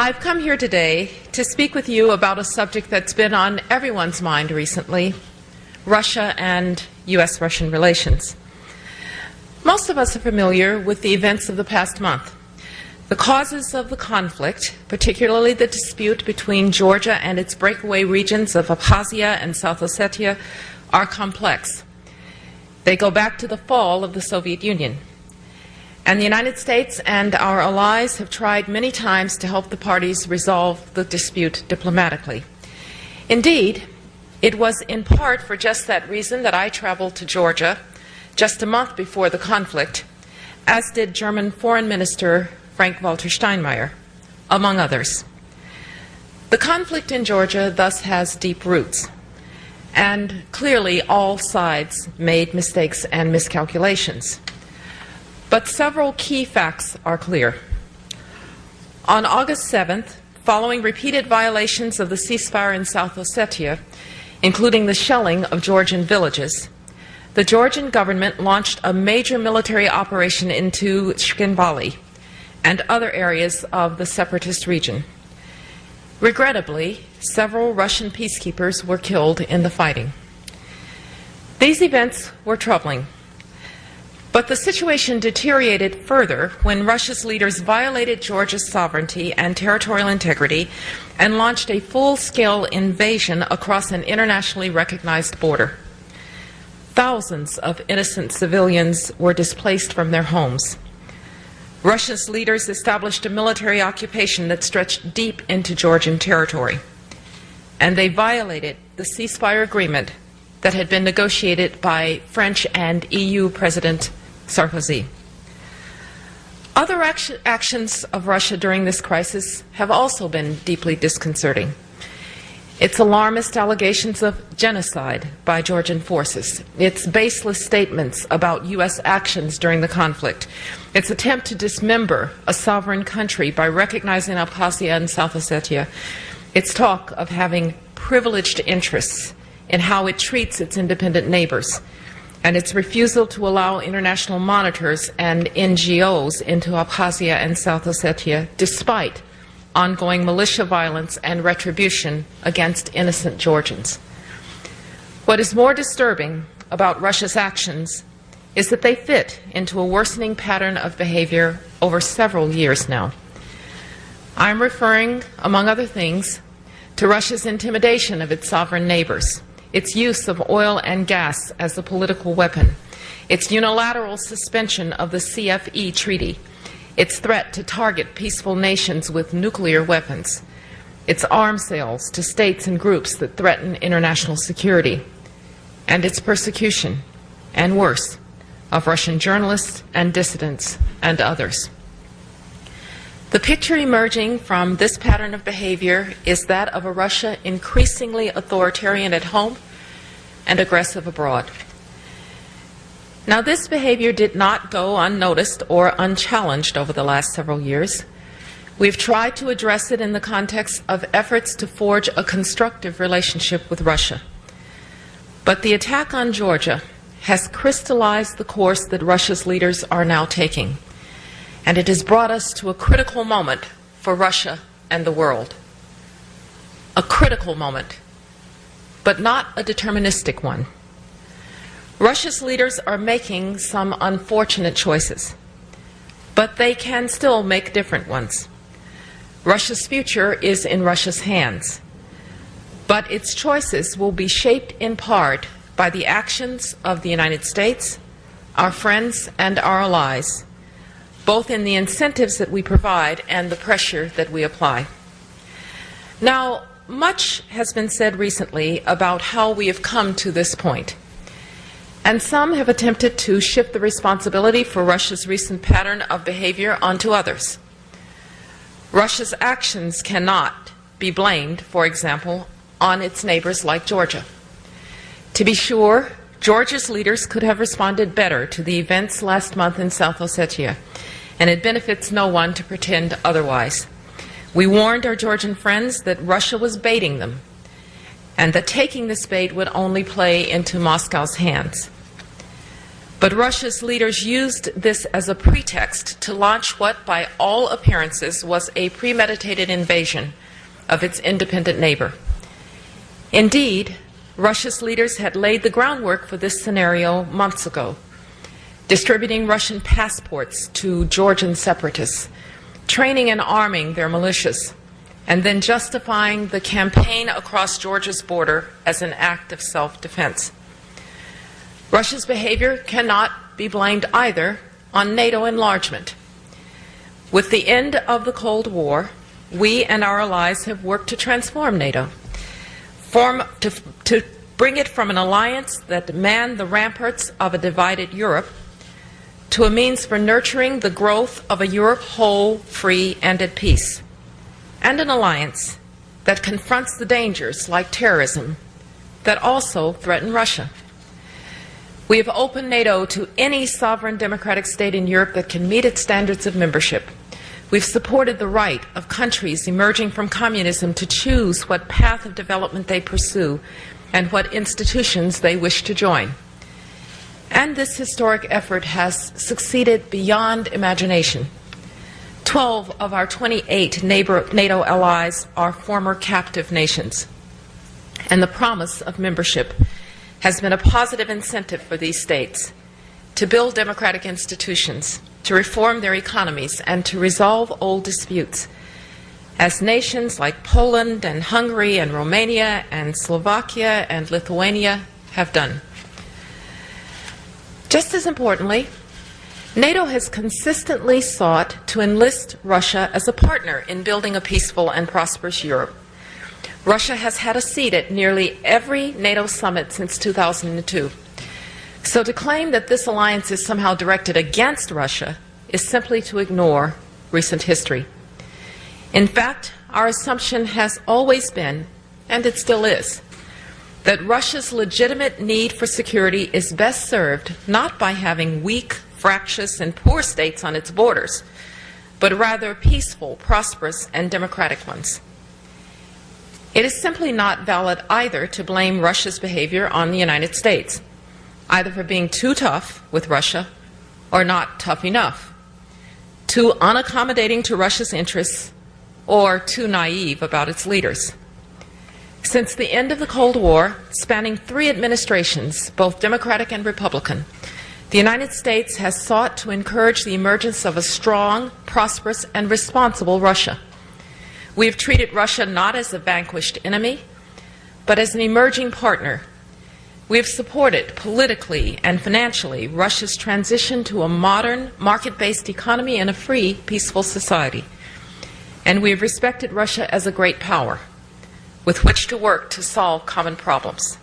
I've come here today to speak with you about a subject that's been on everyone's mind recently, Russia and U.S.-Russian relations. Most of us are familiar with the events of the past month. The causes of the conflict, particularly the dispute between Georgia and its breakaway regions of Abkhazia and South Ossetia, are complex. They go back to the fall of the Soviet Union. And the United States and our allies have tried many times to help the parties resolve the dispute diplomatically. Indeed, it was in part for just that reason that I traveled to Georgia just a month before the conflict, as did German Foreign Minister Frank-Walter Steinmeier, among others. The conflict in Georgia thus has deep roots, and clearly all sides made mistakes and miscalculations. But several key facts are clear. On August 7th, following repeated violations of the ceasefire in South Ossetia, including the shelling of Georgian villages, the Georgian government launched a major military operation into Shkinvali and other areas of the separatist region. Regrettably, several Russian peacekeepers were killed in the fighting. These events were troubling. But the situation deteriorated further when Russia's leaders violated Georgia's sovereignty and territorial integrity and launched a full-scale invasion across an internationally recognized border. Thousands of innocent civilians were displaced from their homes. Russia's leaders established a military occupation that stretched deep into Georgian territory, and they violated the ceasefire agreement that had been negotiated by French and EU President Sarkozy. Other actions of Russia during this crisis have also been deeply disconcerting. Its alarmist allegations of genocide by Georgian forces, its baseless statements about U.S. actions during the conflict, its attempt to dismember a sovereign country by recognizing Abkhazia and South Ossetia, its talk of having privileged interests in how it treats its independent neighbors, and its refusal to allow international monitors and NGOs into Abkhazia and South Ossetia, despite ongoing militia violence and retribution against innocent Georgians. What is more disturbing about Russia's actions is that they fit into a worsening pattern of behavior over several years now. I'm referring, among other things, to Russia's intimidation of its sovereign neighbors, its use of oil and gas as a political weapon, its unilateral suspension of the CFE treaty, its threat to target peaceful nations with nuclear weapons, its arms sales to states and groups that threaten international security, and its persecution, and worse, of Russian journalists and dissidents and others. The picture emerging from this pattern of behavior is that of a Russia increasingly authoritarian at home and aggressive abroad. Now, this behavior did not go unnoticed or unchallenged over the last several years. We've tried to address it in the context of efforts to forge a constructive relationship with Russia. But the attack on Georgia has crystallized the course that Russia's leaders are now taking, and it has brought us to a critical moment for Russia and the world. A critical moment, but not a deterministic one. Russia's leaders are making some unfortunate choices, but they can still make different ones. Russia's future is in Russia's hands, but its choices will be shaped in part by the actions of the United States, our friends, and our allies, both in the incentives that we provide and the pressure that we apply. Now, much has been said recently about how we have come to this point, and some have attempted to shift the responsibility for Russia's recent pattern of behavior onto others. Russia's actions cannot be blamed, for example, on its neighbors like Georgia. To be sure, Georgia's leaders could have responded better to the events last month in South Ossetia, and it benefits no one to pretend otherwise. We warned our Georgian friends that Russia was baiting them, and that taking this bait would only play into Moscow's hands. But Russia's leaders used this as a pretext to launch what, by all appearances, was a premeditated invasion of its independent neighbor. Indeed, Russia's leaders had laid the groundwork for this scenario months ago, distributing Russian passports to Georgian separatists, training and arming their militias, and then justifying the campaign across Georgia's border as an act of self-defense. Russia's behavior cannot be blamed either on NATO enlargement. With the end of the Cold War, we and our allies have worked to transform NATO, to bring it from an alliance that manned the ramparts of a divided Europe to a means for nurturing the growth of a Europe whole, free, and at peace, and an alliance that confronts the dangers like terrorism that also threaten Russia. We have opened NATO to any sovereign democratic state in Europe that can meet its standards of membership. We've supported the right of countries emerging from communism to choose what path of development they pursue and what institutions they wish to join. And this historic effort has succeeded beyond imagination. 12 of our 28 NATO allies are former captive nations, and the promise of membership has been a positive incentive for these states to build democratic institutions, to reform their economies, and to resolve old disputes, as nations like Poland and Hungary and Romania and Slovakia and Lithuania have done. Just as importantly, NATO has consistently sought to enlist Russia as a partner in building a peaceful and prosperous Europe. Russia has had a seat at nearly every NATO summit since 2002. So to claim that this alliance is somehow directed against Russia is simply to ignore recent history. In fact, our assumption has always been, and it still is, that Russia's legitimate need for security is best served not by having weak, fractious, and poor states on its borders, but rather peaceful, prosperous, and democratic ones. It is simply not valid either to blame Russia's behavior on the United States, either for being too tough with Russia or not tough enough, too unaccommodating to Russia's interests, or too naive about its leaders. Since the end of the Cold War, spanning 3 administrations, both Democratic and Republican, the United States has sought to encourage the emergence of a strong, prosperous, and responsible Russia. We have treated Russia not as a vanquished enemy, but as an emerging partner. We have supported politically and financially Russia's transition to a modern, market-based economy and a free, peaceful society. And we have respected Russia as a great power with which to work to solve common problems.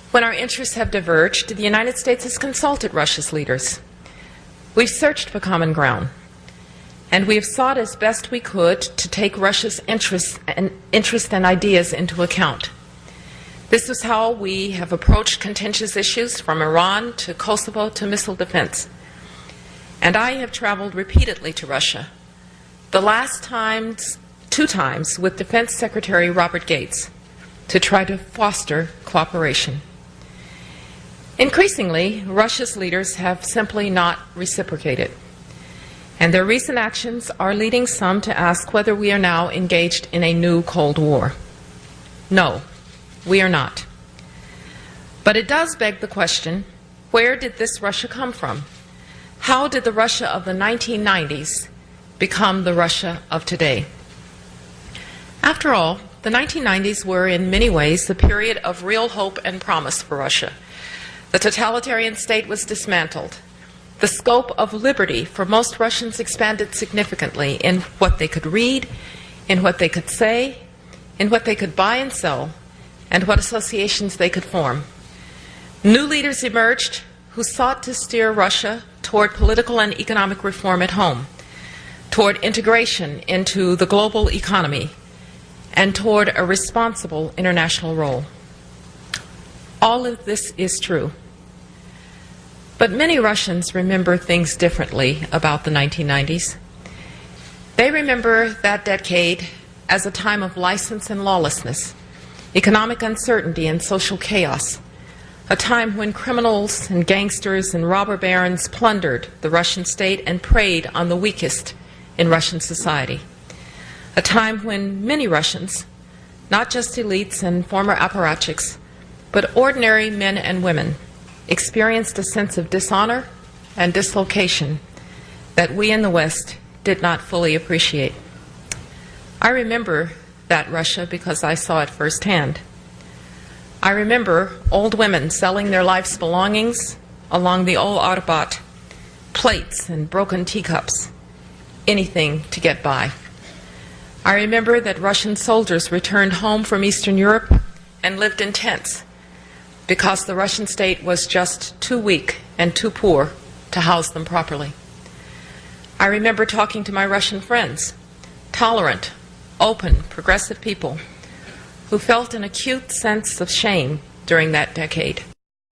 When our interests have diverged, the United States has consulted Russia's leaders. We've searched for common ground, and we have sought as best we could to take Russia's interests and ideas into account. This is how we have approached contentious issues from Iran to Kosovo to missile defense. And I have traveled repeatedly to Russia, the last times, 2 times, with Defense Secretary Robert Gates, to try to foster cooperation. Increasingly, Russia's leaders have simply not reciprocated, and their recent actions are leading some to ask whether we are now engaged in a new Cold War. No, we are not. But it does beg the question, where did this Russia come from? How did the Russia of the 1990s become the Russia of today? After all, the 1990s were in many ways the period of real hope and promise for Russia. The totalitarian state was dismantled. The scope of liberty for most Russians expanded significantly in what they could read, in what they could say, in what they could buy and sell, and what associations they could form. New leaders emerged who sought to steer Russia toward political and economic reform at home, toward integration into the global economy, and toward a responsible international role. All of this is true. But many Russians remember things differently about the 1990s. They remember that decade as a time of license and lawlessness, economic uncertainty and social chaos, a time when criminals and gangsters and robber barons plundered the Russian state and preyed on the weakest in Russian society, a time when many Russians, not just elites and former apparatchiks, but ordinary men and women, experienced a sense of dishonor and dislocation that we in the West did not fully appreciate. I remember that Russia because I saw it firsthand. I remember old women selling their life's belongings along the old Arbat, plates and broken teacups, anything to get by. I remember that Russian soldiers returned home from Eastern Europe and lived in tents because the Russian state was just too weak and too poor to house them properly. I remember talking to my Russian friends, tolerant, open, progressive people who felt an acute sense of shame during that decade.